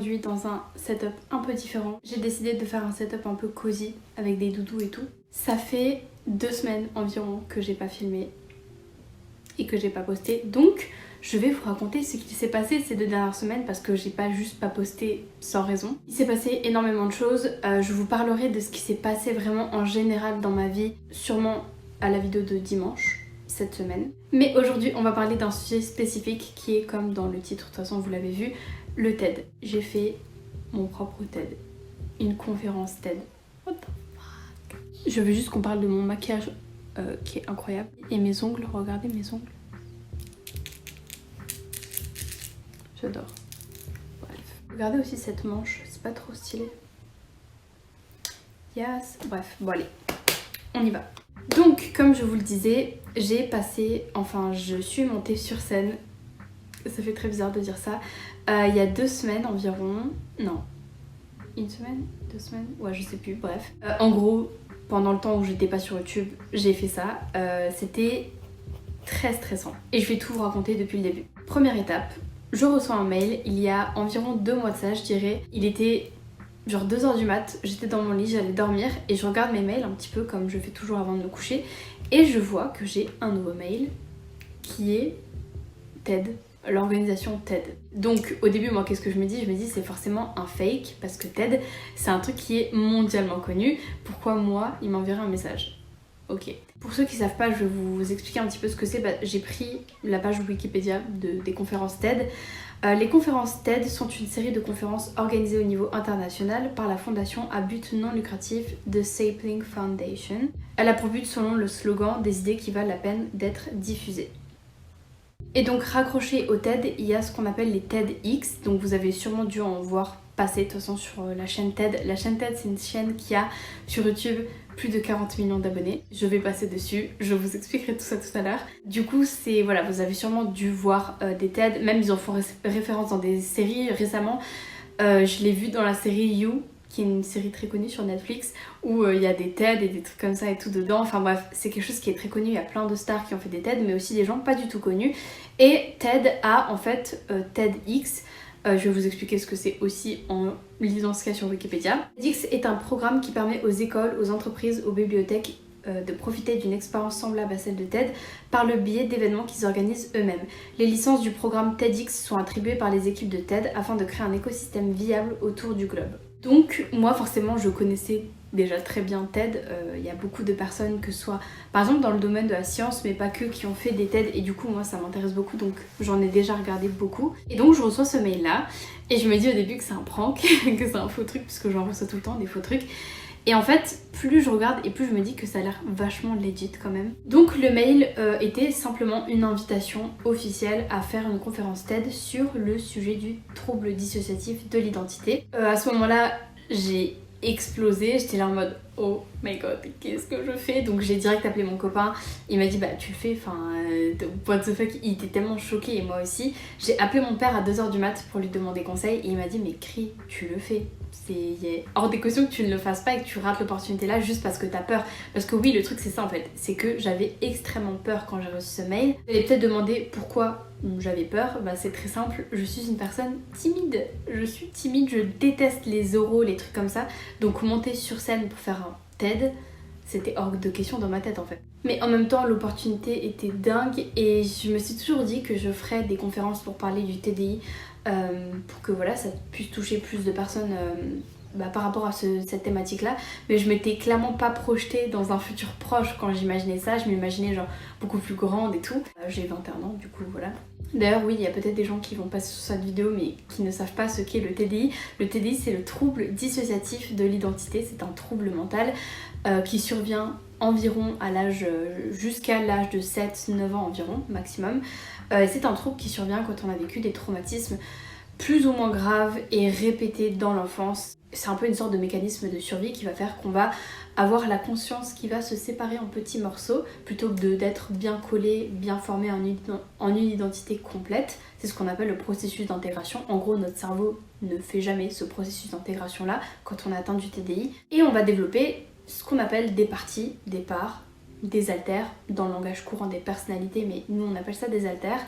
aujourd'hui dans un setup un peu différent. J'ai décidé de faire un setup un peu cosy avec des doudous et tout. Ça fait 2 semaines environ que j'ai pas filmé et que j'ai pas posté, donc je vais vous raconter ce qui s'est passé ces 2 dernières semaines parce que j'ai pas juste pas posté sans raison. Il s'est passé énormément de choses, je vous parlerai de ce qui s'est passé vraiment en général dans ma vie, sûrement à la vidéo de dimanche cette semaine. Mais aujourd'hui on va parler d'un sujet spécifique qui est, comme dans le titre, de toute façon vous l'avez vu, le TED. J'ai fait mon propre TED, une conférence TED. What the fuck? Je veux juste qu'on parle de mon maquillage qui est incroyable. Et mes ongles, regardez mes ongles. J'adore. Bref. Regardez aussi cette manche, c'est pas trop stylé. Yes. Bref, bon allez, on y va. Donc, comme je vous le disais, je suis montée sur scène. Ça fait très bizarre de dire ça. Il y a 2 semaines environ. Non. 1 semaine 2 semaines. Ouais, je sais plus, bref. En gros, pendant le temps où j'étais pas sur YouTube, j'ai fait ça. C'était très stressant. Et je vais tout vous raconter depuis le début. Première étape, je reçois un mail il y a environ 2 mois de ça, je dirais. Il était genre 2h du mat, j'étais dans mon lit, j'allais dormir et je regarde mes mails un petit peu comme je fais toujours avant de me coucher. Et je vois que j'ai un nouveau mail qui est TED. L'organisation TED. Donc au début, moi, qu'est-ce que je me dis? Je me dis c'est forcément un fake parce que TED, c'est un truc qui est mondialement connu. Pourquoi moi, il m'enverrait un message? Ok. Pour ceux qui savent pas, je vais vous expliquer un petit peu ce que c'est. J'ai pris la page Wikipédia des conférences TED. Les conférences TED sont une série de conférences organisées au niveau international par la fondation à but non lucratif The Sapling Foundation. Elle a pour but, selon le slogan, des idées qui valent la peine d'être diffusées. Et donc raccroché au TED, il y a ce qu'on appelle les TEDx, donc vous avez sûrement dû en voir passer de toute façon sur la chaîne TED. La chaîne TED, c'est une chaîne qui a sur YouTube plus de 40 millions d'abonnés. Je vais passer dessus, je vous expliquerai tout ça tout à l'heure. Du coup, c'est voilà, vous avez sûrement dû voir des TED, même ils en font référence dans des séries récemment. Je l'ai vu dans la série You, qui est une série très connue sur Netflix, où il y a des TED et des trucs comme ça et tout dedans. Enfin bref, c'est quelque chose qui est très connu, il y a plein de stars qui ont fait des TED, mais aussi des gens pas du tout connus. Et TED a en fait TEDx, je vais vous expliquer ce que c'est aussi en lisant ce qu'il y a sur Wikipédia. TEDx est un programme qui permet aux écoles, aux entreprises, aux bibliothèques de profiter d'une expérience semblable à celle de TED par le biais d'événements qu'ils organisent eux-mêmes. Les licences du programme TEDx sont attribuées par les équipes de TED afin de créer un écosystème viable autour du globe. Donc moi forcément je connaissais déjà très bien TED, il y a beaucoup de personnes que ce soit par exemple dans le domaine de la science mais pas que qui ont fait des TED et du coup moi ça m'intéresse beaucoup donc j'en ai déjà regardé beaucoup. Et donc je reçois ce mail là et je me dis au début que c'est un prank, que c'est un faux truc puisque j'en reçois tout le temps des faux trucs. Et en fait, plus je regarde et plus je me dis que ça a l'air vachement legit quand même. Donc le mail était simplement une invitation officielle à faire une conférence TED sur le sujet du trouble dissociatif de l'identité. À ce moment-là, j'ai explosé, j'étais là en mode oh my god, qu'est-ce que je fais? Donc j'ai direct appelé mon copain, il m'a dit bah tu le fais, enfin what the fuck, il était tellement choqué et moi aussi. J'ai appelé mon père à 2h du mat pour lui demander conseil et il m'a dit mais Cri, tu le fais. C'est hors des questions que tu ne le fasses pas et que tu rates l'opportunité là juste parce que t'as peur. Parce que oui, le truc c'est ça en fait, c'est que j'avais extrêmement peur quand j'ai reçu ce mail. Vous allez peut-être demander pourquoi j'avais peur. Bah c'est très simple, je suis une personne timide. Je suis timide, je déteste les oraux, les trucs comme ça. Donc monter sur scène pour faire un TED, c'était hors de question dans ma tête en fait. Mais en même temps, l'opportunité était dingue et je me suis toujours dit que je ferais des conférences pour parler du TDI pour que voilà, ça puisse toucher plus de personnes par rapport à cette thématique là. Mais je m'étais clairement pas projetée dans un futur proche quand j'imaginais ça. Je m'imaginais genre beaucoup plus grande et tout. J'ai 21 ans du coup voilà. D'ailleurs oui, il y a peut-être des gens qui vont passer sur cette vidéo mais qui ne savent pas ce qu'est le TDI. Le TDI c'est le trouble dissociatif de l'identité, c'est un trouble mental qui survient environ à l'âge jusqu'à l'âge de 7-9 ans environ maximum. C'est un trouble qui survient quand on a vécu des traumatismes plus ou moins graves et répétés dans l'enfance. C'est un peu une sorte de mécanisme de survie qui va faire qu'on va avoir la conscience qui va se séparer en petits morceaux plutôt que d'être bien collé, bien formé en une identité complète. C'est ce qu'on appelle le processus d'intégration. En gros, notre cerveau ne fait jamais ce processus d'intégration là quand on a atteint du TDI. Et on va développer ce qu'on appelle des parties, des parts, des alters, dans le langage courant des personnalités, mais nous on appelle ça des alters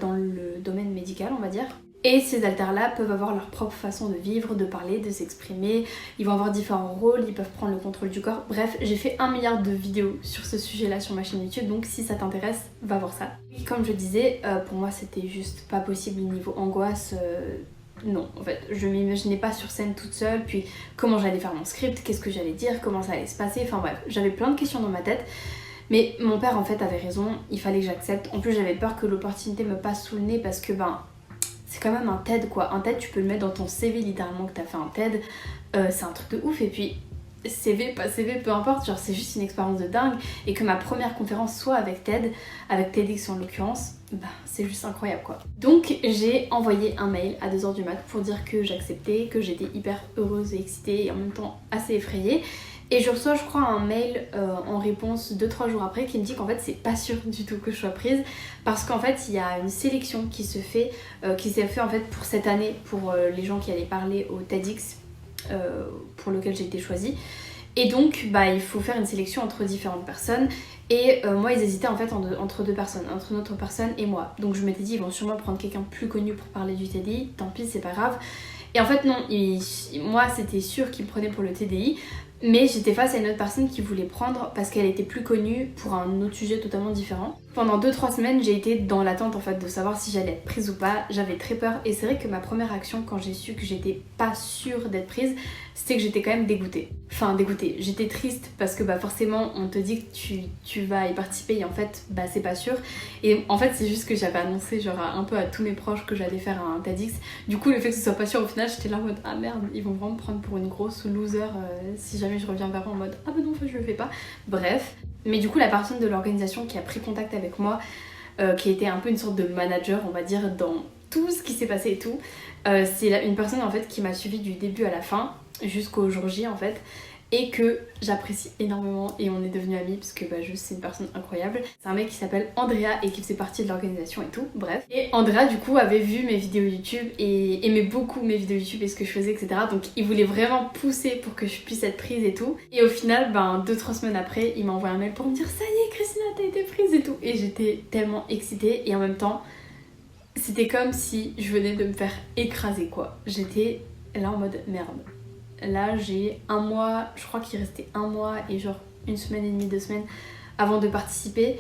dans le domaine médical on va dire. Et ces alters-là peuvent avoir leur propre façon de vivre, de parler, de s'exprimer. Ils vont avoir différents rôles, ils peuvent prendre le contrôle du corps. Bref, j'ai fait 1 milliard de vidéos sur ce sujet-là sur ma chaîne YouTube, donc si ça t'intéresse, va voir ça. Et comme je disais, pour moi c'était juste pas possible niveau angoisse. Non, en fait, je m'imaginais pas sur scène toute seule, puis comment j'allais faire mon script, qu'est-ce que j'allais dire, comment ça allait se passer, enfin bref, j'avais plein de questions dans ma tête. Mais mon père en fait avait raison, il fallait que j'accepte. En plus j'avais peur que l'opportunité me passe sous le nez parce que c'est quand même un TED quoi. Un TED, tu peux le mettre dans ton CV littéralement que t'as fait un TED. C'est un truc de ouf. Et puis, CV, pas CV, peu importe. Genre, c'est juste une expérience de dingue. Et que ma première conférence soit avec TED, avec TEDx en l'occurrence, c'est juste incroyable quoi. Donc, j'ai envoyé un mail à 2h du mat pour dire que j'acceptais, que j'étais hyper heureuse et excitée et en même temps assez effrayée. Et je reçois je crois un mail en réponse 2-3 jours après qui me dit qu'en fait c'est pas sûr du tout que je sois prise parce qu'en fait il y a une sélection qui s'est fait en fait pour cette année pour les gens qui allaient parler au TEDx pour lequel j'ai été choisie. Et donc il faut faire une sélection entre différentes personnes et moi ils hésitaient en fait entre deux personnes, entre une autre personne et moi. Donc je m'étais dit ils vont sûrement prendre quelqu'un plus connu pour parler du TDI, tant pis c'est pas grave. Et en fait non, moi c'était sûr qu'ils me prenaient pour le TDI. Mais j'étais face à une autre personne qui voulait prendre parce qu'elle était plus connue pour un autre sujet totalement différent. Pendant 2-3 semaines, j'ai été dans l'attente en fait de savoir si j'allais être prise ou pas. J'avais très peur et c'est vrai que ma première action quand j'ai su que j'étais pas sûre d'être prise, c'était que j'étais quand même dégoûtée. Enfin dégoûtée, j'étais triste parce que forcément on te dit que tu vas y participer et en fait c'est pas sûr. Et en fait c'est juste que j'avais annoncé genre un peu à tous mes proches que j'allais faire un TEDx. Du coup le fait que ce soit pas sûr au final j'étais là en mode ah merde ils vont vraiment me prendre pour une grosse loser si jamais je reviens vers eux en mode ah non en fait je le fais pas. Bref. Mais du coup la personne de l'organisation qui a pris contact avec moi, qui était un peu une sorte de manager on va dire dans tout ce qui s'est passé et tout, c'est une personne en fait qui m'a suivi du début à la fin jusqu'au jour J en fait et que j'apprécie énormément et on est devenus amis parce que juste c'est une personne incroyable. C'est un mec qui s'appelle Andrea et qui faisait partie de l'organisation et tout, bref. Et Andrea du coup avait vu mes vidéos YouTube et aimait beaucoup mes vidéos YouTube et ce que je faisais etc. Donc il voulait vraiment pousser pour que je puisse être prise et tout. Et au final 2-3 semaines après il m'a envoyé un mail pour me dire ça y est Christina t'as été prise et tout. Et j'étais tellement excitée et en même temps c'était comme si je venais de me faire écraser quoi. J'étais là en mode merde. Là j'ai un mois, je crois qu'il restait un mois et genre 1 semaine et demie, 2 semaines avant de participer.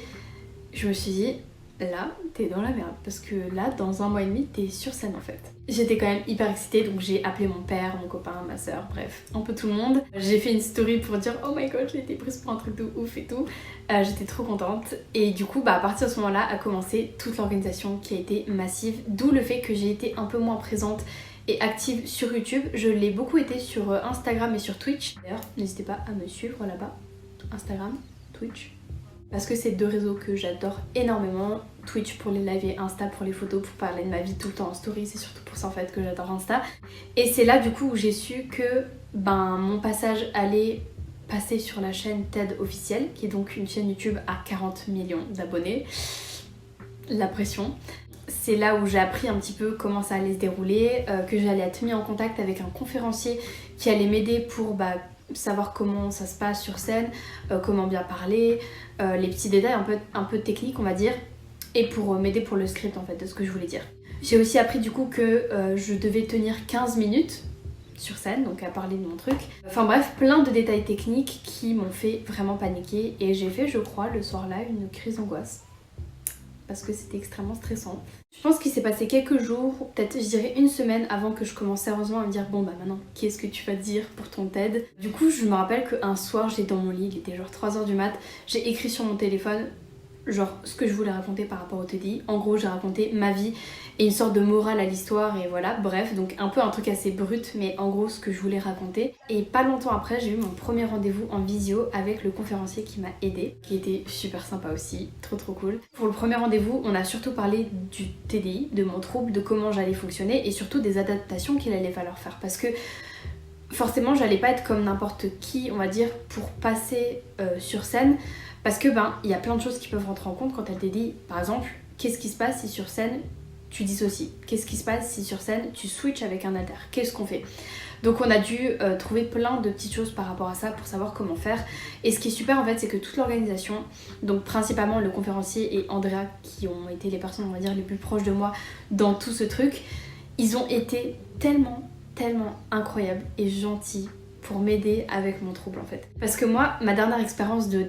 Je me suis dit là t'es dans la merde parce que là dans 1 mois et demi t'es sur scène en fait. J'étais quand même hyper excitée donc j'ai appelé mon père, mon copain, ma soeur, bref un peu tout le monde. J'ai fait une story pour dire oh my god j'ai été prise pour un truc de ouf et tout. J'étais trop contente et du coup à partir de ce moment là a commencé toute l'organisation qui a été massive, d'où le fait que j'ai été un peu moins présente et active sur YouTube. Je l'ai beaucoup été sur Instagram et sur Twitch. D'ailleurs, n'hésitez pas à me suivre là-bas. Instagram, Twitch. Parce que c'est 2 réseaux que j'adore énormément. Twitch pour les lives et Insta pour les photos, pour parler de ma vie tout le temps en story. C'est surtout pour ça en fait que j'adore Insta. Et c'est là du coup où j'ai su que mon passage allait passer sur la chaîne TED officielle, qui est donc une chaîne YouTube à 40 millions d'abonnés. La pression. C'est là où j'ai appris un petit peu comment ça allait se dérouler, que j'allais être mis en contact avec un conférencier qui allait m'aider pour savoir comment ça se passe sur scène, comment bien parler, les petits détails un peu techniques on va dire, et pour m'aider pour le script en fait de ce que je voulais dire. J'ai aussi appris du coup que je devais tenir 15 minutes sur scène, donc à parler de mon truc. Enfin bref, plein de détails techniques qui m'ont fait vraiment paniquer et j'ai fait je crois le soir là une crise d'angoisse. Parce que c'était extrêmement stressant. Je pense qu'il s'est passé quelques jours, peut-être je dirais 1 semaine avant que je commence sérieusement à me dire bon maintenant qu'est-ce que tu vas dire pour ton TED. Du coup je me rappelle qu'un soir j'étais dans mon lit, il était genre 3h du mat, j'ai écrit sur mon téléphone genre ce que je voulais raconter par rapport au TDI. En gros j'ai raconté ma vie et une sorte de morale à l'histoire et voilà, bref, donc un peu un truc assez brut mais en gros ce que je voulais raconter. Et pas longtemps après j'ai eu mon premier rendez-vous en visio avec le conférencier qui m'a aidée, qui était super sympa aussi, trop cool. Pour le premier rendez-vous on a surtout parlé du TDI, de mon trouble, de comment j'allais fonctionner et surtout des adaptations qu'il allait falloir faire parce que forcément j'allais pas être comme n'importe qui on va dire pour passer sur scène. Parce que il y a plein de choses qui peuvent rentrer en compte quand elle te dit, par exemple, qu'est-ce qui se passe si sur scène tu dissocies? Qu'est-ce qui se passe si sur scène tu switches avec un alter? Qu'est-ce qu'on fait? Donc on a dû trouver plein de petites choses par rapport à ça pour savoir comment faire. Et ce qui est super en fait, c'est que toute l'organisation, donc principalement le conférencier et Andrea qui ont été les personnes on va dire les plus proches de moi dans tout ce truc, ils ont été tellement incroyables et gentils pour m'aider avec mon trouble en fait. Parce que moi, ma dernière expérience de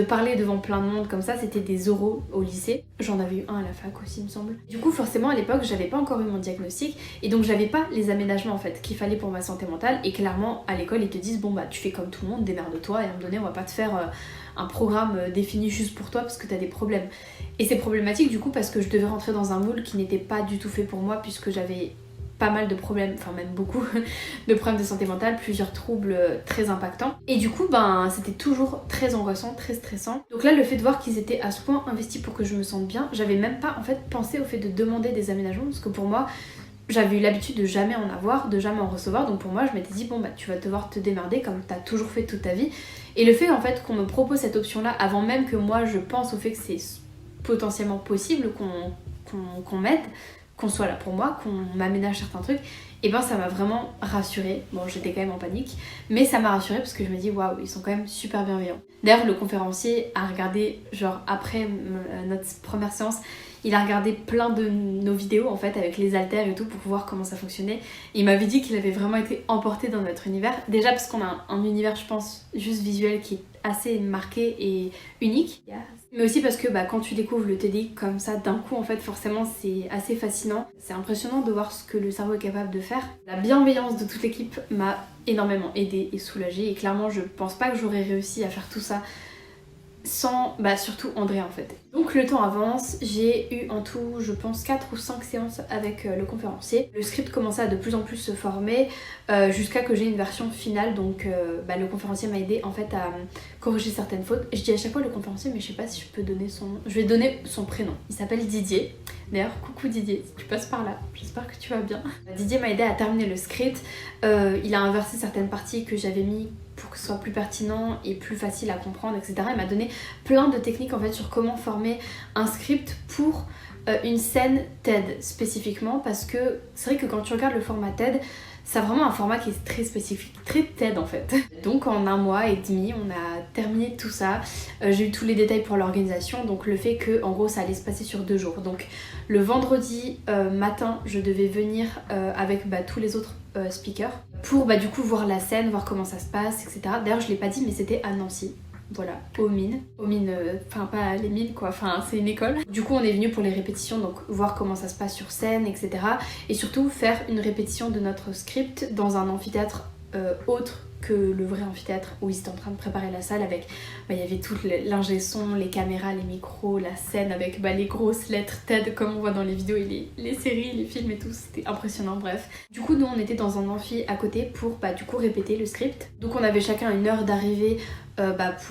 parler devant plein de monde comme ça, c'était des oraux au lycée. J'en avais eu un à la fac aussi, il me semble. Du coup, forcément, à l'époque, j'avais pas encore eu mon diagnostic et donc j'avais pas les aménagements en fait qu'il fallait pour ma santé mentale. Et clairement, à l'école, ils te disent bon bah tu fais comme tout le monde, démerde-toi et à un moment donné, on va pas te faire un programme défini juste pour toi parce que t'as des problèmes. Et c'est problématique du coup parce que je devais rentrer dans un moule qui n'était pas du tout fait pour moi puisque j'avais pas mal de problèmes, enfin même beaucoup de problèmes de santé mentale, plusieurs troubles très impactants. Et du coup, c'était toujours très angoissant, très stressant. Donc là, le fait de voir qu'ils étaient à ce point investis pour que je me sente bien, j'avais même pas en fait pensé au fait de demander des aménagements parce que pour moi, j'avais eu l'habitude de jamais en avoir, de jamais en recevoir. Donc pour moi, je m'étais dit bon bah tu vas devoir te démerder comme t'as toujours fait toute ta vie. Et le fait en fait qu'on me propose cette option-là avant même que moi je pense au fait que c'est potentiellement possible qu'on m'aide, qu'on soit là pour moi, qu'on m'aménage certains trucs, et ça m'a vraiment rassurée. Bon, j'étais quand même en panique, mais ça m'a rassurée parce que je me dis waouh, ils sont quand même super bienveillants. D'ailleurs, le conférencier a regardé, genre après notre première séance, il a regardé plein de nos vidéos en fait avec les haltères et tout pour voir comment ça fonctionnait. Et il m'avait dit qu'il avait vraiment été emporté dans notre univers. Déjà parce qu'on a un univers, je pense, juste visuel qui est assez marqué et unique. Mais aussi parce que quand tu découvres le TDI comme ça d'un coup en fait forcément c'est assez fascinant. C'est impressionnant de voir ce que le cerveau est capable de faire. La bienveillance de toute l'équipe m'a énormément aidée et soulagée et clairement je pense pas que j'aurais réussi à faire tout ça sans surtout André en fait. Donc le temps avance, j'ai eu en tout je pense 4 ou 5 séances avec le conférencier. Le script commençait à de plus en plus se former jusqu'à que j'ai une version finale. Donc le conférencier m'a aidé en fait à corriger certaines fautes. Je dis à chaque fois le conférencier mais je sais pas si je peux donner son... Je vais donner son prénom. Il s'appelle Didier. D'ailleurs coucou Didier, si tu passes par là, j'espère que tu vas bien. Didier m'a aidé à terminer le script. Il a inversé certaines parties que j'avais mis pour que ce soit plus pertinent et plus facile à comprendre, etc. Il m'a donné plein de techniques en fait sur comment former un script pour une scène TED spécifiquement parce que c'est vrai que quand tu regardes le format TED, c'est vraiment un format qui est très spécifique, très TED en fait. Donc en 1 mois et demi, on a terminé tout ça. J'ai eu tous les détails pour l'organisation, donc le fait que en gros ça allait se passer sur 2 jours. Donc le vendredi matin, je devais venir avec tous les autres speakers pour du coup voir la scène, voir comment ça se passe, etc. D'ailleurs je l'ai pas dit mais c'était à Nancy. Voilà, aux mines, enfin pas les mines quoi, enfin c'est une école. Du coup on est venu pour les répétitions, donc voir comment ça se passe sur scène, etc. Et surtout faire une répétition de notre script dans un amphithéâtre autre que le vrai amphithéâtre où ils étaient en train de préparer la salle avec, il y avait tout l'ingé son, les caméras, les micros, la scène avec les grosses lettres TED comme on voit dans les vidéos et les séries, les films et tout, c'était impressionnant, bref. Du coup nous on était dans un amphi à côté pour du coup répéter le script. Donc on avait chacun 1 heure d'arrivée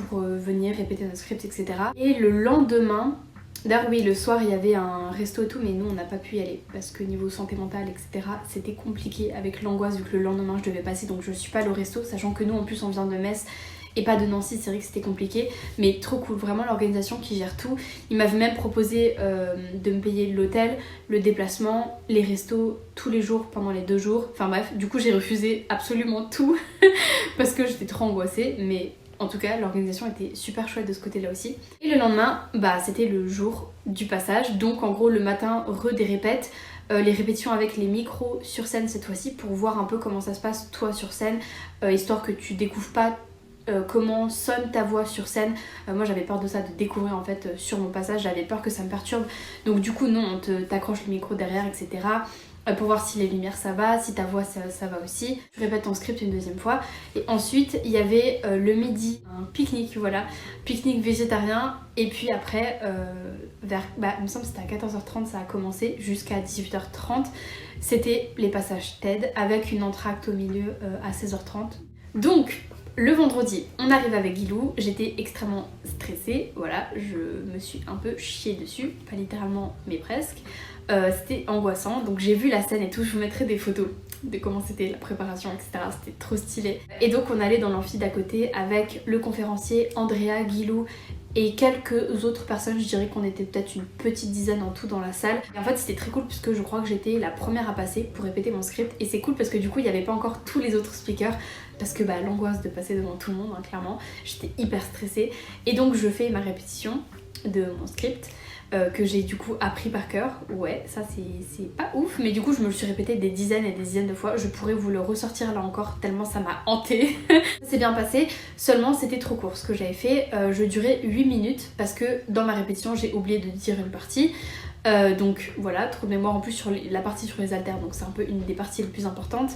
pour venir répéter notre script, etc. Et le lendemain, d'ailleurs oui, le soir il y avait un resto et tout, mais nous on n'a pas pu y aller parce que niveau santé mentale, etc. c'était compliqué avec l'angoisse vu que le lendemain je devais passer, donc je suis pas allée au resto, sachant que nous en plus on vient de Metz et pas de Nancy, c'est vrai que c'était compliqué, mais trop cool, vraiment l'organisation qui gère tout. Il m'avait même proposé de me payer l'hôtel, le déplacement, les restos tous les jours pendant les 2 jours, enfin bref, du coup j'ai refusé absolument tout parce que j'étais trop angoissée, mais en tout cas, l'organisation était super chouette de ce côté-là aussi. Et le lendemain, c'était le jour du passage. Donc en gros, le matin, des répètes. Les répétitions avec les micros sur scène cette fois-ci pour voir un peu comment ça se passe toi sur scène. Histoire que tu découvres pas comment sonne ta voix sur scène. Moi j'avais peur de ça, de découvrir en fait sur mon passage. J'avais peur que ça me perturbe. Donc du coup non, on t'accroche le micro derrière, etc. Pour voir si les lumières ça va, si ta voix ça va aussi. Je répète ton script une 2e fois. Et ensuite il y avait le midi, un pique-nique, voilà, pique-nique végétarien. Et puis après vers, il me semble que c'était à 14h30 ça a commencé jusqu'à 18h30. C'était les passages TED avec une entracte au milieu à 16h30. Donc le vendredi, on arrive avec Guilou, j'étais extrêmement stressée, voilà, je me suis un peu chiée dessus, pas littéralement mais presque. C'était angoissant, donc j'ai vu la scène et tout, je vous mettrai des photos de comment c'était la préparation, etc. C'était trop stylé. Et donc on allait dans l'amphi d'à côté avec le conférencier, Andrea, Guilou et quelques autres personnes. Je dirais qu'on était peut-être une petite dizaine en tout dans la salle. Et en fait c'était très cool puisque je crois que j'étais la première à passer pour répéter mon script. Et c'est cool parce que du coup il n'y avait pas encore tous les autres speakers. Parce que l'angoisse de passer devant tout le monde, clairement, j'étais hyper stressée. Et donc je fais ma répétition. de mon script. Que j'ai du coup appris par cœur. Ouais, ça c'est pas ouf, mais du coup je me le suis répété des dizaines et des dizaines de fois. Je pourrais vous le ressortir là encore tellement ça m'a hanté. C'est bien passé, seulement c'était trop court ce que j'avais fait. Je durais 8 minutes parce que dans ma répétition j'ai oublié de dire une partie. Donc voilà, trop de mémoire en plus sur la partie sur les haltères, donc c'est un peu une des parties les plus importantes.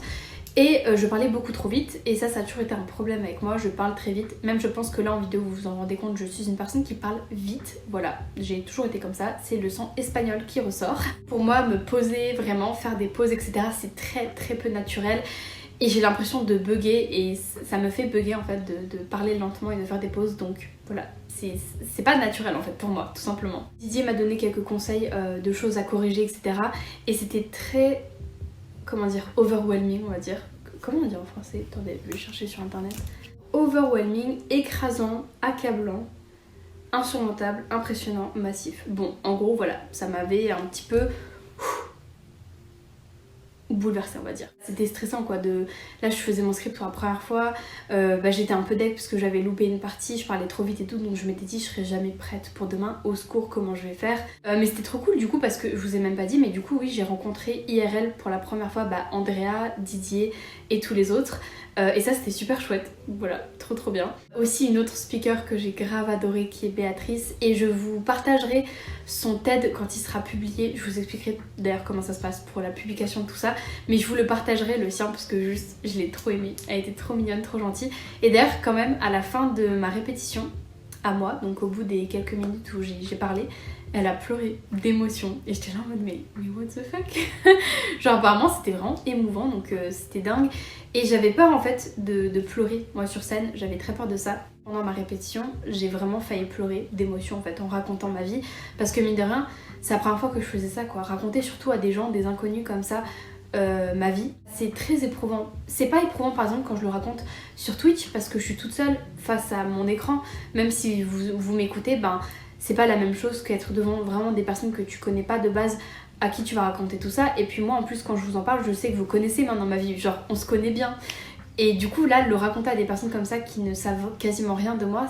Et je parlais beaucoup trop vite et ça a toujours été un problème avec moi, je parle très vite. Même je pense que là en vidéo vous vous en rendez compte, je suis une personne qui parle vite. Voilà, j'ai toujours été comme ça, c'est le sang espagnol qui ressort. Pour moi, me poser, vraiment faire des pauses etc, c'est très peu naturel. Et j'ai l'impression de bugger et ça me fait bugger en fait de parler lentement et de faire des pauses. Donc voilà, c'est pas naturel en fait pour moi, tout simplement. Didier m'a donné quelques conseils de choses à corriger etc. Et c'était très... comment dire, overwhelming on va dire. Comment on dit en français? Attendez, je vais chercher sur internet. Overwhelming, écrasant, accablant, insurmontable, impressionnant, massif. Bon, en gros voilà, ça m'avait un petit peu bouleversée on va dire. C'était stressant quoi, là je faisais mon script pour la première fois, j'étais un peu deck parce que j'avais loupé une partie, je parlais trop vite et tout, donc je m'étais dit je serais jamais prête pour demain, au secours comment je vais faire. Mais c'était trop cool du coup parce que je vous ai même pas dit, mais du coup oui j'ai rencontré IRL pour la première fois Andrea, Didier et tous les autres. Et ça c'était super chouette, voilà, trop bien. Aussi une autre speaker que j'ai grave adorée qui est Béatrice et je vous partagerai son TED quand il sera publié. Je vous expliquerai d'ailleurs comment ça se passe pour la publication de tout ça, mais je vous le partagerai le sien parce que juste je l'ai trop aimé, elle était trop mignonne, trop gentille. Et d'ailleurs quand même à la fin de ma répétition, à moi, donc au bout des quelques minutes où j'ai parlé, elle a pleuré d'émotion et j'étais là en mode mais what the fuck. Genre apparemment c'était vraiment émouvant, donc c'était dingue. Et j'avais peur en fait de pleurer moi sur scène, j'avais très peur de ça. Pendant ma répétition j'ai vraiment failli pleurer d'émotion en fait en racontant ma vie, parce que mine de rien c'est la première fois que je faisais ça quoi, raconter surtout à des gens, des inconnus comme ça ma vie, c'est très éprouvant. C'est pas éprouvant par exemple quand je le raconte sur Twitch parce que je suis toute seule face à mon écran, même si vous m'écoutez, c'est pas la même chose qu'être devant vraiment des personnes que tu connais pas de base, à qui tu vas raconter tout ça. Et puis moi en plus quand je vous en parle, je sais que vous connaissez maintenant ma vie, genre on se connaît bien. Et du coup là, le raconter à des personnes comme ça qui ne savent quasiment rien de moi,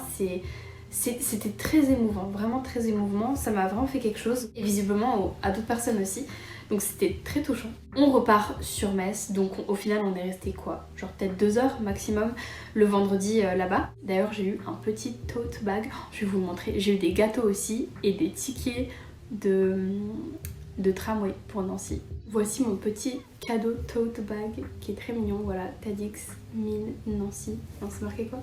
c'était très émouvant, vraiment très émouvant. Ça m'a vraiment fait quelque chose, et visiblement à d'autres personnes aussi. Donc c'était très touchant. On repart sur Metz, donc au final on est resté quoi, genre peut-être 2 heures maximum le vendredi là-bas. D'ailleurs j'ai eu un petit tote bag, je vais vous le montrer. J'ai eu des gâteaux aussi et des tickets de tramway pour Nancy. Voici mon petit cadeau tote bag qui est très mignon, voilà, TEDx Mine Nancy. Non, c'est marqué quoi?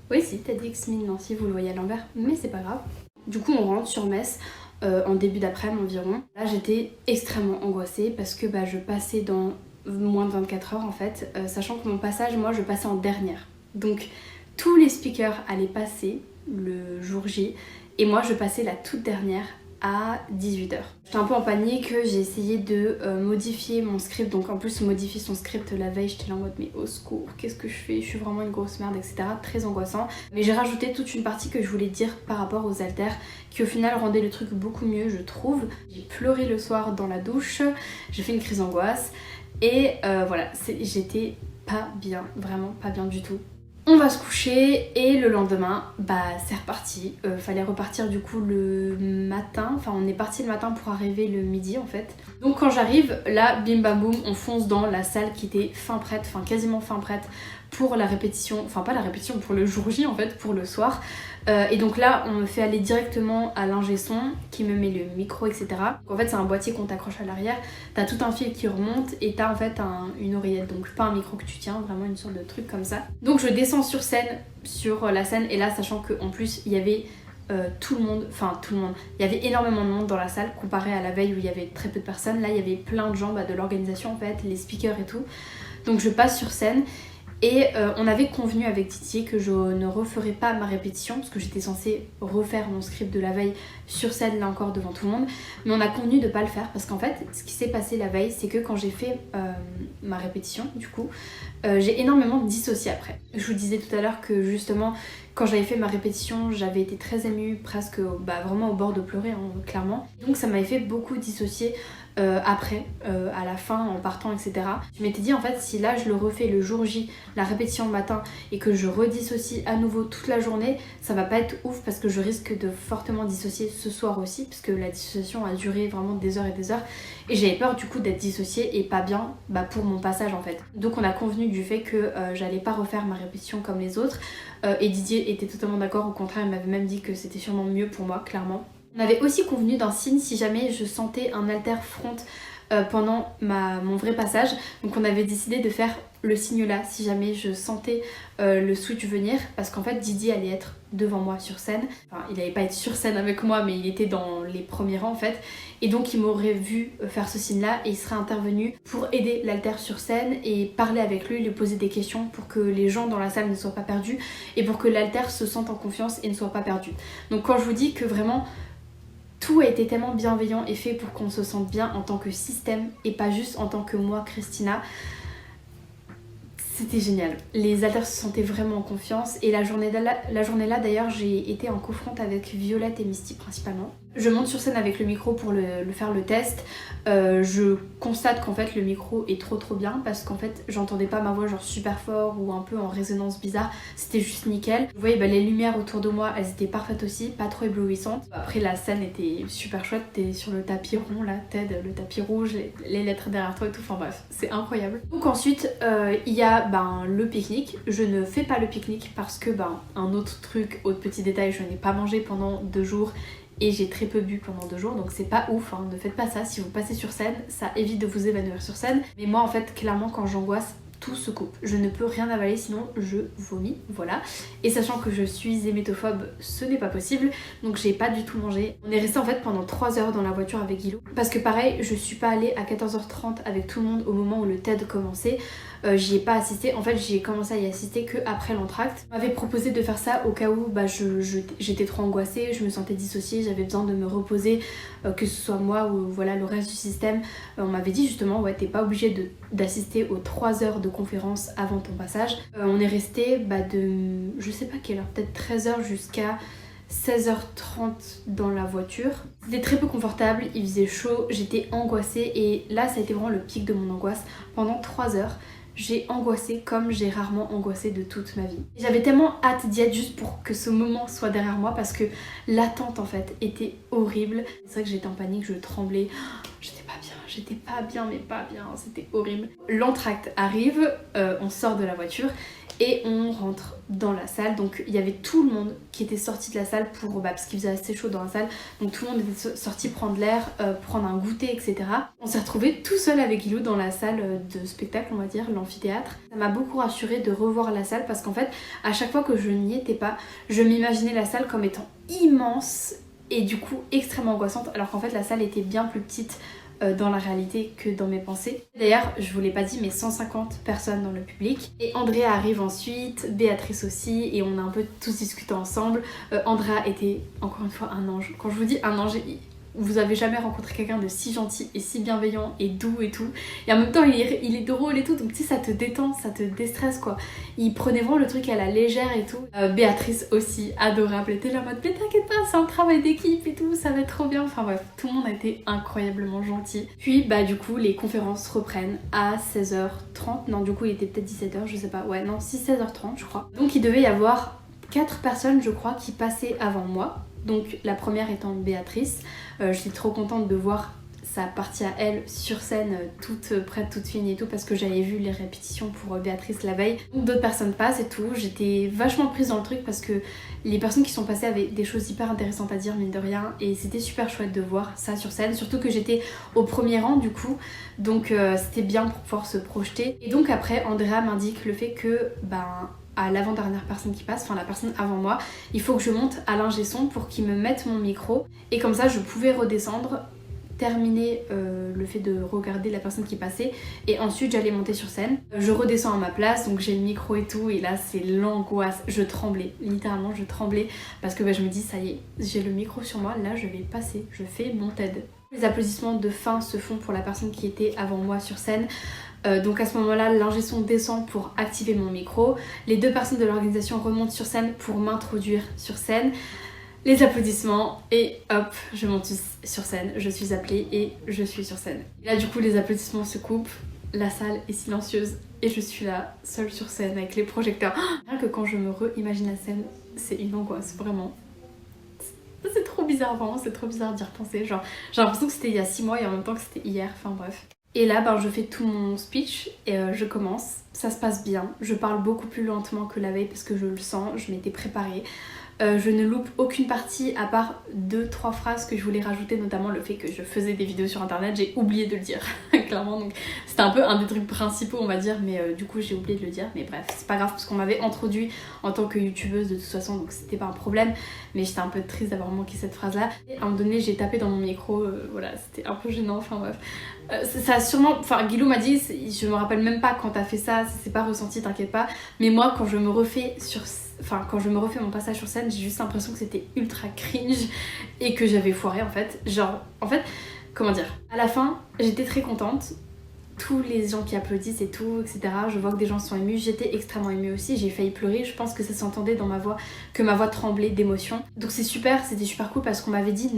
Oui si, TEDx Mine Nancy, vous le voyez à l'envers, mais c'est pas grave. Du coup on rentre sur Metz en début d'après-midi environ. Là j'étais extrêmement angoissée parce que je passais dans moins de 24 heures en fait, sachant que mon passage, moi je passais en dernière. Donc tous les speakers allaient passer le jour J et moi je passais la toute dernière à 18 h. J'étais un peu en panique, j'ai essayé de modifier mon script, donc en plus modifier son script la veille, j'étais là en mode mais au secours, qu'est-ce que je fais, je suis vraiment une grosse merde etc, très angoissant. Mais j'ai rajouté toute une partie que je voulais dire par rapport aux haltères qui au final rendait le truc beaucoup mieux je trouve. J'ai pleuré le soir dans la douche, j'ai fait une crise d'angoisse et voilà, j'étais pas bien, vraiment pas bien du tout. On va se coucher et le lendemain, c'est reparti. Fallait repartir du coup le matin. Enfin, on est parti le matin pour arriver le midi en fait. Donc quand j'arrive, là, bim bam boum, on fonce dans la salle qui était fin prête, enfin quasiment fin prête pour la répétition. Enfin pas la répétition, pour le jour J en fait, pour le soir. Et donc là, on me fait aller directement à l'ingé son qui me met le micro, etc. Donc en fait, c'est un boîtier qu'on t'accroche à l'arrière. T'as tout un fil qui remonte et t'as en fait une oreillette. Donc pas un micro que tu tiens, vraiment une sorte de truc comme ça. Donc je descends sur scène, sur la scène. Et là, sachant qu'en plus, il y avait tout le monde. Il y avait énormément de monde dans la salle comparé à la veille où il y avait très peu de personnes. Là, il y avait plein de gens de l'organisation en fait, les speakers et tout. Donc je passe sur scène. Et on avait convenu avec Didier que je ne referais pas ma répétition parce que j'étais censée refaire mon script de la veille sur scène là encore devant tout le monde, mais on a convenu de pas le faire parce qu'en fait ce qui s'est passé la veille c'est que quand j'ai fait ma répétition du coup j'ai énormément dissocié après. Je vous disais tout à l'heure que justement Quand j'avais fait ma répétition, j'avais été très émue, presque vraiment au bord de pleurer, hein, clairement. Donc ça m'avait fait beaucoup dissocier après, à la fin, en partant, etc. Je m'étais dit en fait, si là je le refais le jour J, la répétition le matin, et que je redissocie à nouveau toute la journée, ça va pas être ouf parce que je risque de fortement dissocier ce soir aussi, parce que la dissociation a duré vraiment des heures et des heures. Et j'avais peur du coup d'être dissociée et pas bien pour mon passage en fait. Donc on a convenu du fait que j'allais pas refaire ma répétition comme les autres. Et Didier était totalement d'accord, au contraire il m'avait même dit que c'était sûrement mieux pour moi, clairement. On avait aussi convenu d'un signe si jamais je sentais un halter front pendant mon vrai passage. Donc on avait décidé de faire le signe là si jamais je sentais le switch venir, parce qu'en fait Didier allait être devant moi sur scène. Enfin il allait pas être sur scène avec moi, mais il était dans les premiers rangs en fait. Et donc il m'aurait vu faire ce signe là et il serait intervenu pour aider l'halter sur scène et parler avec lui, lui poser des questions pour que les gens dans la salle ne soient pas perdus et pour que l'halter se sente en confiance et ne soit pas perdu. Donc quand je vous dis que vraiment tout a été tellement bienveillant et fait pour qu'on se sente bien en tant que système et pas juste en tant que moi, Christina, c'était génial. Les halters se sentaient vraiment en confiance et la journée là d'ailleurs j'ai été en co-front avec Violette et Misty principalement. Je monte sur scène avec le micro pour faire le test. Je constate qu'en fait le micro est trop bien parce qu'en fait j'entendais pas ma voix genre super fort ou un peu en résonance bizarre, c'était juste nickel. Vous voyez les lumières autour de moi, elles étaient parfaites aussi, pas trop éblouissantes. Après la scène était super chouette, t'es sur le tapis rond là, Ted, le tapis rouge, les lettres derrière toi et tout, enfin bref, c'est incroyable. Donc ensuite il y a le pique-nique. Je ne fais pas le pique-nique parce que un autre truc, autre petit détail, je n'ai pas mangé pendant 2 jours et j'ai très peu bu pendant 2 jours, donc c'est pas ouf, hein. Ne faites pas ça si vous passez sur scène, ça évite de vous évanouir sur scène. Mais moi en fait clairement quand j'angoisse, tout se coupe. Je ne peux rien avaler sinon je vomis, voilà. Et sachant que je suis hémétophobe, ce n'est pas possible, donc j'ai pas du tout mangé. On est resté en fait pendant 3 heures dans la voiture avec Guilou, parce que pareil, je suis pas allée à 14h30 avec tout le monde au moment où le TED commençait. J'y ai pas assisté, en fait j'ai commencé à y assister que après l'entracte. On m'avait proposé de faire ça au cas où j'étais trop angoissée, je me sentais dissociée, j'avais besoin de me reposer, que ce soit moi ou voilà le reste du système. On m'avait dit justement ouais t'es pas obligée d'assister aux 3 heures de conférence avant ton passage. On est resté de je sais pas quelle heure, peut-être 13h jusqu'à 16h30 dans la voiture. C'était très peu confortable, il faisait chaud, j'étais angoissée et là ça a été vraiment le pic de mon angoisse. Pendant 3 heures, j'ai angoissé comme j'ai rarement angoissé de toute ma vie. J'avais tellement hâte d'y être juste pour que ce moment soit derrière moi parce que l'attente en fait était horrible. C'est vrai que j'étais en panique, je tremblais, j'étais pas bien mais pas bien, c'était horrible. L'entracte arrive, on sort de la voiture et on rentre dans la salle. Donc il y avait tout le monde qui était sorti de la salle parce qu'il faisait assez chaud dans la salle, donc tout le monde était sorti prendre l'air, prendre un goûter, etc. On s'est retrouvés tout seul avec Guilou dans la salle de spectacle, on va dire, l'amphithéâtre. Ça m'a beaucoup rassurée de revoir la salle parce qu'en fait à chaque fois que je n'y étais pas, je m'imaginais la salle comme étant immense et du coup extrêmement angoissante, alors qu'en fait la salle était bien plus petite dans la réalité que dans mes pensées. D'ailleurs, je vous l'ai pas dit, mais 150 personnes dans le public. Et Andrea arrive ensuite, Béatrice aussi, et on a un peu tous discuté ensemble. Andrea était encore une fois un ange. Quand je vous dis un ange, vous avez jamais rencontré quelqu'un de si gentil et si bienveillant et doux et tout. Et en même temps, il est drôle et tout, donc tu sais, ça te détend, ça te déstresse quoi. Il prenait vraiment le truc à la légère et tout. Béatrice aussi, adorable, elle était là en mode mais t'inquiète pas, c'est un travail d'équipe et tout, ça va être trop bien. Enfin bref, tout le monde a été incroyablement gentil. Puis du coup, les conférences reprennent à 16h30. Non, du coup, il était peut-être 17h, je sais pas. Ouais, non, 16h30 je crois. Donc il devait y avoir 4 personnes, je crois, qui passaient avant moi. Donc la première étant Béatrice. J'étais trop contente de voir sa partie à elle sur scène, toute prête, toute finie et tout, parce que j'avais vu les répétitions pour Béatrice la veille. Donc d'autres personnes passent et tout. J'étais vachement prise dans le truc parce que les personnes qui sont passées avaient des choses hyper intéressantes à dire, mine de rien, et c'était super chouette de voir ça sur scène, surtout que j'étais au premier rang du coup, donc c'était bien pour pouvoir se projeter. Et donc après, Andrea m'indique le fait que à l'avant-dernière personne qui passe, enfin la personne avant moi, il faut que je monte à l'ingé son pour qu'il me mette mon micro, et comme ça je pouvais redescendre, terminer le fait de regarder la personne qui passait, et ensuite j'allais monter sur scène. Je redescends à ma place, donc j'ai le micro et tout, et là c'est l'angoisse. Je tremblais, littéralement je tremblais, parce que je me dis ça y est, j'ai le micro sur moi, là je vais passer, je fais mon TED. Les applaudissements de fin se font pour la personne qui était avant moi sur scène. Donc à ce moment-là, l'ingé son descend pour activer mon micro. Les 2 personnes de l'organisation remontent sur scène pour m'introduire sur scène. Les applaudissements et hop, je monte sur scène, je suis appelée et je suis sur scène. Et là du coup les applaudissements se coupent, la salle est silencieuse et je suis là, seule sur scène avec les projecteurs. Rien que quand je me re-imagine la scène, c'est une angoisse, vraiment. C'est trop bizarre, vraiment, c'est trop bizarre d'y repenser. Genre, j'ai l'impression que c'était il y a 6 mois et en même temps que c'était hier, enfin bref. Et là, je fais tout mon speech et je commence. Ça se passe bien. Je parle beaucoup plus lentement que la veille parce que je le sens, je m'étais préparée. Je ne loupe aucune partie à part 2-3 phrases que je voulais rajouter, notamment le fait que je faisais des vidéos sur internet, j'ai oublié de le dire, clairement, donc c'était un peu un des trucs principaux on va dire, mais du coup j'ai oublié de le dire, mais bref, c'est pas grave parce qu'on m'avait introduit en tant que youtubeuse de toute façon, donc c'était pas un problème, mais j'étais un peu triste d'avoir manqué cette phrase là. Et à un moment donné j'ai tapé dans mon micro, voilà, c'était un peu gênant, enfin bref. Ça a sûrement, enfin Guilou m'a dit, je me rappelle même pas quand t'as fait ça s'est pas ressenti, t'inquiète pas, mais moi quand je me refais quand je me refais mon passage sur scène, j'ai juste l'impression que c'était ultra cringe et que j'avais foiré en fait. Genre, en fait, comment dire, à la fin, j'étais très contente. Tous les gens qui applaudissent et tout, etc. Je vois que des gens sont émus. J'étais extrêmement émue aussi. J'ai failli pleurer. Je pense que ça s'entendait dans ma voix, que ma voix tremblait d'émotion. Donc c'est super, c'était super cool parce qu'on m'avait dit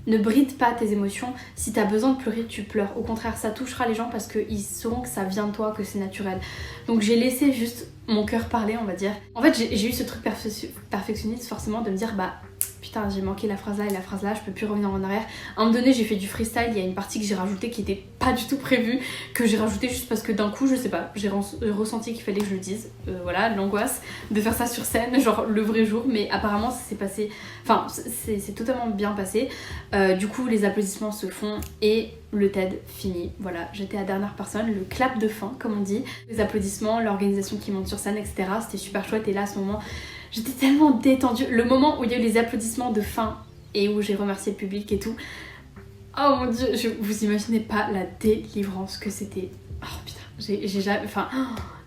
ne bride pas tes émotions. Si t'as besoin de pleurer, tu pleures. Au contraire, ça touchera les gens parce qu'ils sauront que ça vient de toi, que c'est naturel. Donc j'ai laissé juste mon cœur parler, on va dire. En fait, j'ai eu ce truc perfectionniste forcément de me dire putain, j'ai manqué la phrase là et la phrase là, je peux plus revenir en arrière. À un moment donné, j'ai fait du freestyle, il y a une partie que j'ai rajoutée qui était pas du tout prévue, que j'ai rajoutée juste parce que d'un coup, je sais pas, j'ai ressenti qu'il fallait que je le dise. Voilà, l'angoisse de faire ça sur scène, genre le vrai jour, mais apparemment ça s'est passé, enfin c'est totalement bien passé. Du coup, les applaudissements se font et le TED finit. Voilà, j'étais la dernière personne, le clap de fin comme on dit, les applaudissements, l'organisation qui monte sur scène, etc. C'était super chouette et là à ce moment, j'étais tellement détendue. Le moment où il y a eu les applaudissements de fin et où j'ai remercié le public et tout, oh mon dieu, vous imaginez pas la délivrance que c'était. Oh putain, j'ai jamais, enfin,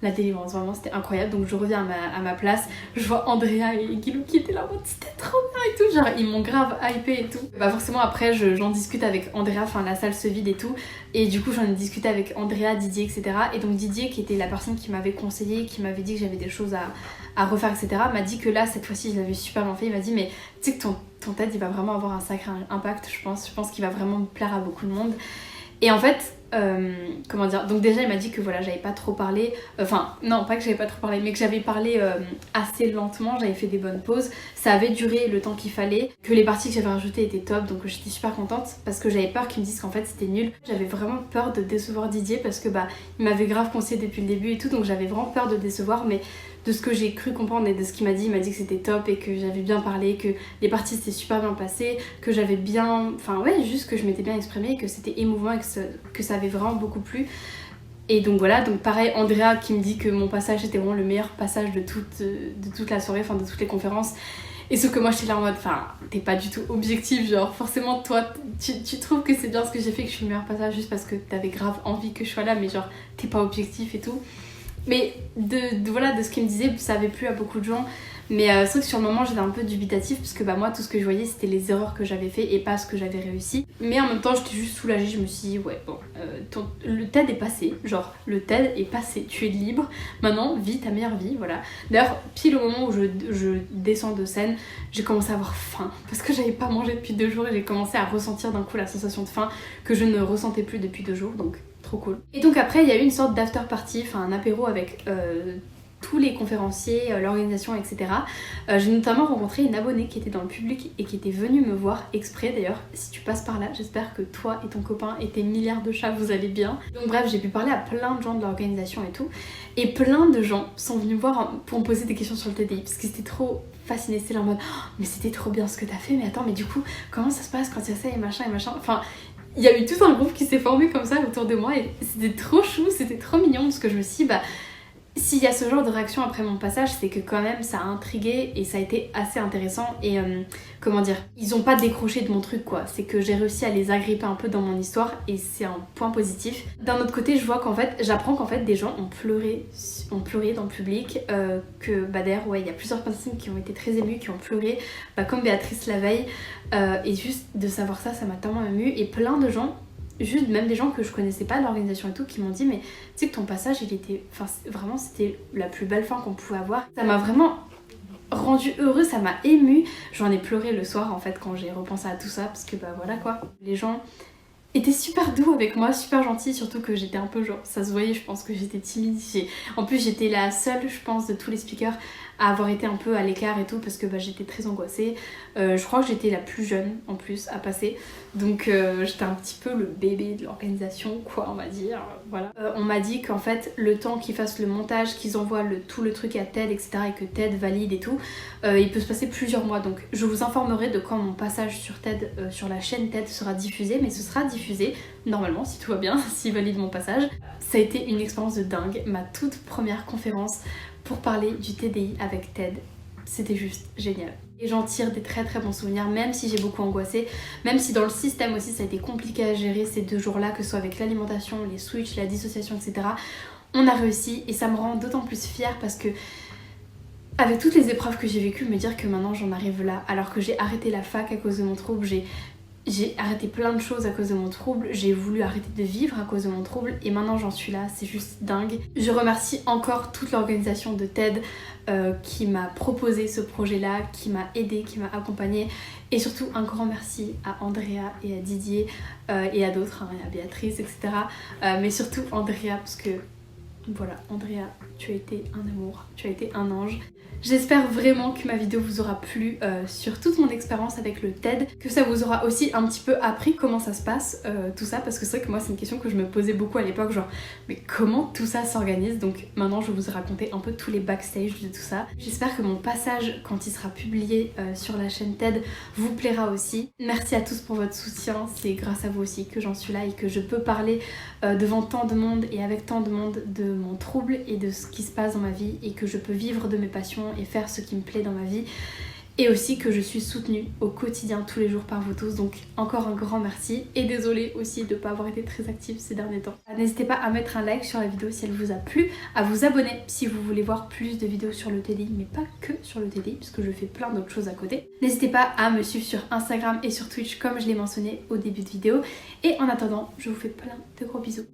la délivrance, vraiment c'était incroyable. Donc je reviens à ma place, je vois Andrea et Guilou qui étaient là en mode c'était trop bien et tout, genre ils m'ont grave hypé et tout. Forcément après j'en discute avec Andrea, enfin la salle se vide et tout, et du coup j'en ai discuté avec Andrea, Didier, etc. Et donc Didier qui était la personne qui m'avait conseillé, qui m'avait dit que j'avais des choses à refaire, etc. m'a dit que là cette fois-ci je l'avais super bien fait. Il m'a dit mais tu sais que ton TED il va vraiment avoir un sacré impact, je pense qu'il va vraiment plaire à beaucoup de monde. Et en fait, comment dire, donc déjà il m'a dit que voilà, j'avais pas trop parlé, enfin non pas que j'avais pas trop parlé, mais que j'avais parlé assez lentement, j'avais fait des bonnes pauses, ça avait duré le temps qu'il fallait, que les parties que j'avais rajoutées étaient top, donc j'étais super contente parce que j'avais peur qu'ils me disent qu'en fait c'était nul. J'avais vraiment peur de décevoir Didier parce que il m'avait grave conseillé depuis le début et tout, donc j'avais vraiment peur de décevoir, mais de ce que j'ai cru comprendre et de ce qu'il m'a dit, il m'a dit que c'était top et que j'avais bien parlé, que les parties s'étaient super bien passées, que j'avais bien, enfin ouais, juste que je m'étais bien exprimée, que c'était émouvant et que ça avait vraiment beaucoup plu. Et donc voilà, donc pareil, Andrea qui me dit que mon passage était vraiment le meilleur passage de toute la soirée, enfin de toutes les conférences. Et sauf que moi j'étais là en mode, enfin t'es pas du tout objectif, genre forcément toi tu trouves que c'est bien ce que j'ai fait, que je suis le meilleur passage juste parce que t'avais grave envie que je sois là, mais genre t'es pas objectif et tout. Mais voilà, de ce qu'il me disait, ça avait plu à beaucoup de gens. Mais c'est vrai que sur le moment j'étais un peu dubitative parce que moi tout ce que je voyais c'était les erreurs que j'avais fait et pas ce que j'avais réussi. Mais en même temps j'étais juste soulagée, je me suis dit ouais bon, le TED est passé, genre le TED est passé, tu es libre, maintenant vis ta meilleure vie, voilà. D'ailleurs pile au moment où je descends de scène, j'ai commencé à avoir faim parce que j'avais pas mangé depuis 2 jours et j'ai commencé à ressentir d'un coup la sensation de faim que je ne ressentais plus depuis 2 jours, donc trop cool. Et donc après il y a eu une sorte d'after party, enfin un apéro avec tous les conférenciers, l'organisation, etc. J'ai notamment rencontré une abonnée qui était dans le public et qui était venue me voir exprès. D'ailleurs, si tu passes par là, j'espère que toi et ton copain et tes milliards de chats, vous allez bien. Donc bref, j'ai pu parler à plein de gens de l'organisation et tout. Et plein de gens sont venus me voir pour me poser des questions sur le TDI parce que c'était trop fasciné. C'était là en mode oh, mais c'était trop bien ce que t'as fait, mais attends, mais du coup, comment ça se passe quand il y a ça et machin. Enfin, il y a eu tout un groupe qui s'est formé comme ça autour de moi et c'était trop chou, c'était trop mignon parce que je me suis dit s'il y a ce genre de réaction après mon passage, c'est que quand même ça a intrigué et ça a été assez intéressant et comment dire, ils ont pas décroché de mon truc quoi, c'est que j'ai réussi à les agripper un peu dans mon histoire et c'est un point positif. D'un autre côté je vois qu'en fait, j'apprends qu'en fait des gens ont pleuré dans le public, que d'ailleurs ouais il y a plusieurs personnes qui ont été très émues, qui ont pleuré, comme Béatrice la veille, et juste de savoir ça, ça m'a tellement émue et plein de gens, juste même des gens que je connaissais pas de l'organisation et tout, qui m'ont dit mais tu sais que ton passage il était, enfin vraiment c'était la plus belle fin qu'on pouvait avoir. Ça m'a vraiment rendue heureuse, ça m'a émue. J'en ai pleuré le soir en fait quand j'ai repensé à tout ça parce que voilà quoi. Les gens étaient super doux avec moi, super gentils, surtout que j'étais un peu genre, ça se voyait je pense que j'étais timide. En plus j'étais la seule je pense de tous les speakers à avoir été un peu à l'écart et tout parce que j'étais très angoissée. Je crois que j'étais la plus jeune en plus à passer, donc j'étais un petit peu le bébé de l'organisation quoi on va dire, voilà. On m'a dit qu'en fait le temps qu'ils fassent le montage, qu'ils envoient tout le truc à TED etc et que TED valide et tout, il peut se passer plusieurs mois, donc je vous informerai de quand mon passage sur TED, sur la chaîne TED sera diffusé, mais ce sera diffusé normalement si tout va bien, s'ils valident mon passage. Ça a été une expérience de dingue, ma toute première conférence pour parler du TDI avec TED, c'était juste génial. Et j'en tire des très très bons souvenirs, même si j'ai beaucoup angoissé, même si dans le système aussi ça a été compliqué à gérer ces 2 jours-là, que ce soit avec l'alimentation, les switches, la dissociation, etc. On a réussi et ça me rend d'autant plus fière parce que avec toutes les épreuves que j'ai vécues, me dire que maintenant j'en arrive là, alors que j'ai arrêté la fac à cause de mon trouble, j'ai arrêté plein de choses à cause de mon trouble, j'ai voulu arrêter de vivre à cause de mon trouble et maintenant j'en suis là, c'est juste dingue. Je remercie encore toute l'organisation de TED qui m'a proposé ce projet-là, qui m'a aidée, qui m'a accompagnée, et surtout un grand merci à Andrea et à Didier et à d'autres, à Béatrice, etc. Mais surtout Andrea parce que voilà, Andrea, tu as été un amour, tu as été un ange. J'espère vraiment que ma vidéo vous aura plu sur toute mon expérience avec le TED, que ça vous aura aussi un petit peu appris comment ça se passe, tout ça, parce que c'est vrai que moi c'est une question que je me posais beaucoup à l'époque, genre mais comment tout ça s'organise, donc maintenant je vais vous raconter un peu tous les backstage de tout ça. J'espère que mon passage quand il sera publié sur la chaîne TED vous plaira aussi. Merci à tous pour votre soutien, c'est grâce à vous aussi que j'en suis là et que je peux parler devant tant de monde et avec tant de monde de mon trouble et de ce qui se passe dans ma vie et que je peux vivre de mes passions et faire ce qui me plaît dans ma vie, et aussi que je suis soutenue au quotidien tous les jours par vous tous, donc encore un grand merci et désolée aussi de ne pas avoir été très active ces derniers temps. N'hésitez pas à mettre un like sur la vidéo si elle vous a plu, à vous abonner si vous voulez voir plus de vidéos sur le TDI, mais pas que sur le TDI puisque je fais plein d'autres choses à côté. N'hésitez pas à me suivre sur Instagram et sur Twitch comme je l'ai mentionné au début de vidéo, et en attendant je vous fais plein de gros bisous.